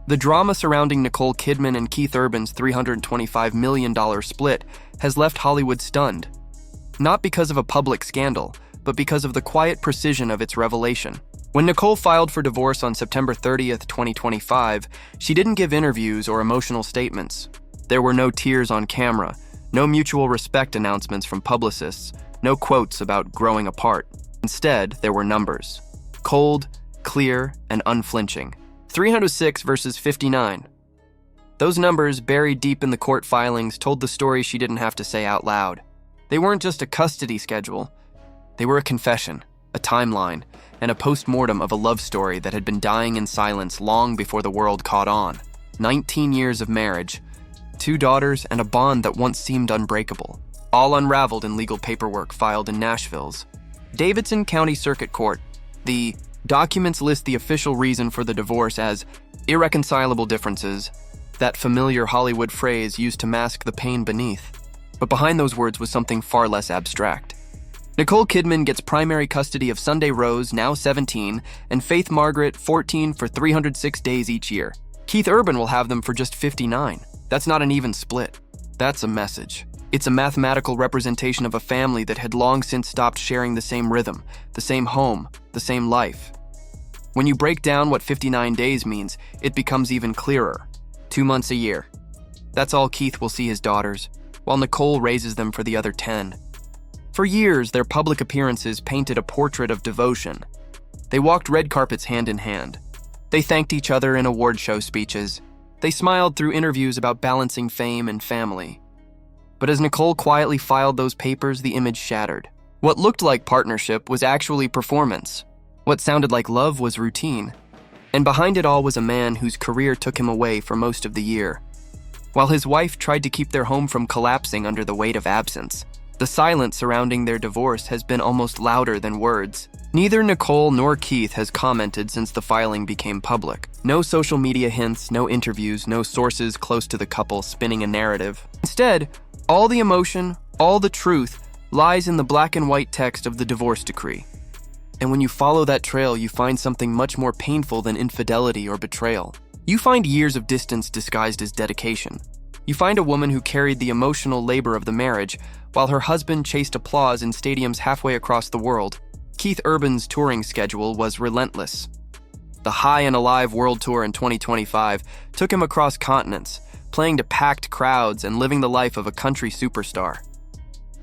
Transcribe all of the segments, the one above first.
The drama surrounding Nicole Kidman and Keith Urban's $325 million split has left Hollywood stunned. Not because of a public scandal, but because of the quiet precision of its revelation. When Nicole filed for divorce on September 30th, 2025, she didn't give interviews or emotional statements. There were no tears on camera, no mutual respect announcements from publicists, no quotes about growing apart. Instead, there were numbers. Cold, clear, and unflinching. 306 versus 59. Those numbers, buried deep in the court filings, told the story she didn't have to say out loud. They weren't just a custody schedule. They were a confession, a timeline, and a postmortem of a love story that had been dying in silence long before the world caught on. 19 years of marriage, 2 daughters, and a bond that once seemed unbreakable, all unraveled in legal paperwork filed in Nashville's Davidson County Circuit Court. The documents list the official reason for the divorce as irreconcilable differences, that familiar Hollywood phrase used to mask the pain beneath. But behind those words was something far less abstract. Nicole Kidman gets primary custody of Sunday Rose, now 17, and Faith Margaret, 14, for 306 days each year. Keith Urban will have them for just 59. That's not an even split. That's a message. It's a mathematical representation of a family that had long since stopped sharing the same rhythm, the same home, the same life. When you break down what 59 days means, it becomes even clearer. 2 months a year. That's all Keith will see his daughters, while Nicole raises them for the other 10. For years, their public appearances painted a portrait of devotion. They walked red carpets hand in hand. They thanked each other in award show speeches. They smiled through interviews about balancing fame and family. But as Nicole quietly filed those papers, the image shattered. What looked like partnership was actually performance. What sounded like love was routine. And behind it all was a man whose career took him away for most of the year. While his wife tried to keep their home from collapsing under the weight of absence, the silence surrounding their divorce has been almost louder than words. Neither Nicole nor Keith has commented since the filing became public. No social media hints, no interviews, no sources close to the couple spinning a narrative. Instead, all the emotion, all the truth, lies in the black and white text of the divorce decree. And when you follow that trail, you find something much more painful than infidelity or betrayal. You find years of distance disguised as dedication. You find a woman who carried the emotional labor of the marriage, while her husband chased applause in stadiums halfway across the world. Keith Urban's touring schedule was relentless. The High and Alive World Tour in 2025 took him across continents, playing to packed crowds and living the life of a country superstar.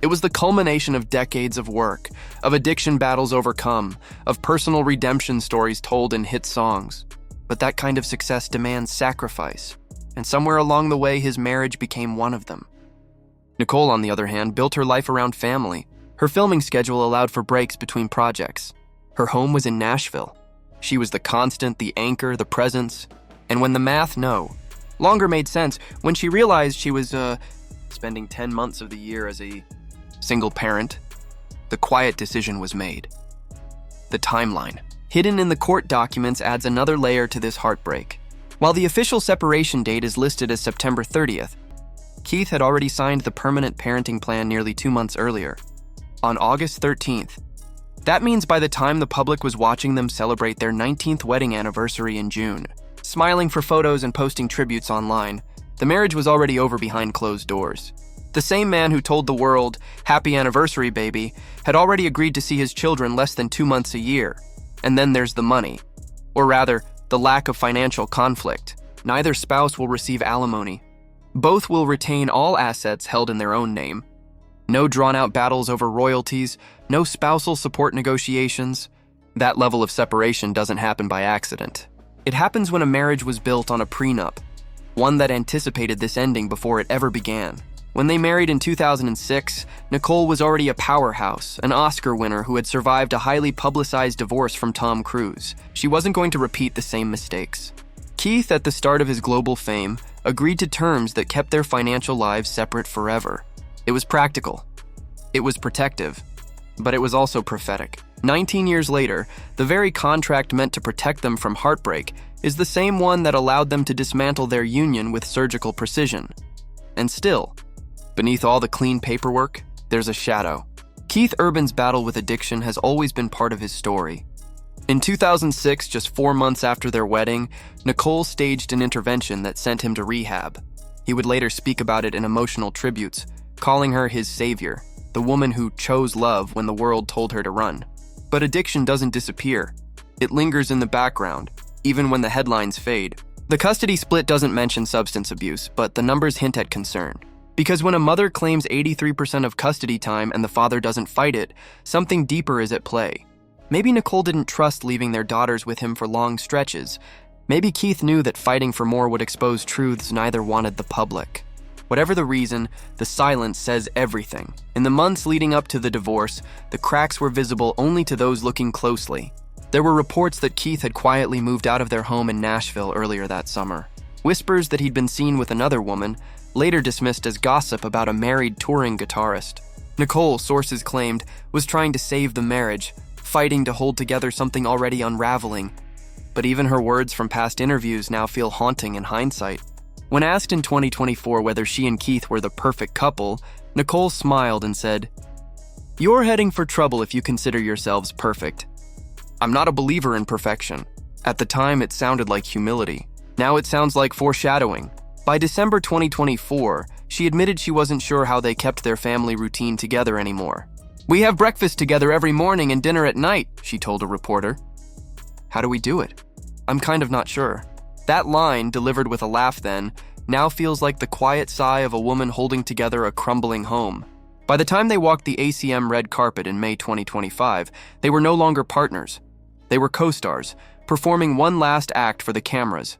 It was the culmination of decades of work, of addiction battles overcome, of personal redemption stories told in hit songs. But that kind of success demands sacrifice, and somewhere along the way his marriage became one of them. Nicole, on the other hand, built her life around family. Her filming schedule allowed for breaks between projects. Her home was in Nashville. She was the constant, the anchor, the presence. And when the math longer made sense, when she realized she was spending 10 months of the year as a single parent, the quiet decision was made. The timeline, hidden in the court documents, adds another layer to this heartbreak. While the official separation date is listed as September 30th, Keith had already signed the permanent parenting plan nearly 2 months earlier, on August 13th. That means by the time the public was watching them celebrate their 19th wedding anniversary in June, smiling for photos and posting tributes online, the marriage was already over behind closed doors. The same man who told the world, "Happy anniversary, baby," had already agreed to see his children less than 2 months a year. And then there's the money. Or rather, the lack of financial conflict. Neither spouse will receive alimony. Both will retain all assets held in their own name. No drawn-out battles over royalties, no spousal support negotiations. That level of separation doesn't happen by accident. It happens when a marriage was built on a prenup, one that anticipated this ending before it ever began. When they married in 2006, Nicole was already a powerhouse, an Oscar winner who had survived a highly publicized divorce from Tom Cruise. She wasn't going to repeat the same mistakes. Keith, at the start of his global fame, agreed to terms that kept their financial lives separate forever. It was practical. It was protective. But it was also prophetic. 19 years later, the very contract meant to protect them from heartbreak is the same one that allowed them to dismantle their union with surgical precision. And still, beneath all the clean paperwork, there's a shadow. Keith Urban's battle with addiction has always been part of his story. In 2006, just 4 months after their wedding, Nicole staged an intervention that sent him to rehab. He would later speak about it in emotional tributes, calling her his savior, the woman who chose love when the world told her to run. But addiction doesn't disappear. It lingers in the background, even when the headlines fade. The custody split doesn't mention substance abuse, but the numbers hint at concern. Because when a mother claims 83% of custody time and the father doesn't fight it, something deeper is at play. Maybe Nicole didn't trust leaving their daughters with him for long stretches. Maybe Keith knew that fighting for more would expose truths neither wanted the public. Whatever the reason, the silence says everything. In the months leading up to the divorce, the cracks were visible only to those looking closely. There were reports that Keith had quietly moved out of their home in Nashville earlier that summer. Whispers that he'd been seen with another woman, later dismissed as gossip about a married touring guitarist. Nicole, sources claimed, was trying to save the marriage, fighting to hold together something already unraveling. But even her words from past interviews now feel haunting in hindsight. When asked in 2024 whether she and Keith were the perfect couple, Nicole smiled and said, "You're heading for trouble if you consider yourselves perfect. I'm not a believer in perfection." At the time, it sounded like humility. Now it sounds like foreshadowing. By December 2024, she admitted she wasn't sure how they kept their family routine together anymore. "We have breakfast together every morning and dinner at night," she told a reporter. "How do we do it? I'm kind of not sure." That line, delivered with a laugh then, now feels like the quiet sigh of a woman holding together a crumbling home. By the time they walked the ACM red carpet in May 2025, they were no longer partners. They were co-stars, performing one last act for the cameras.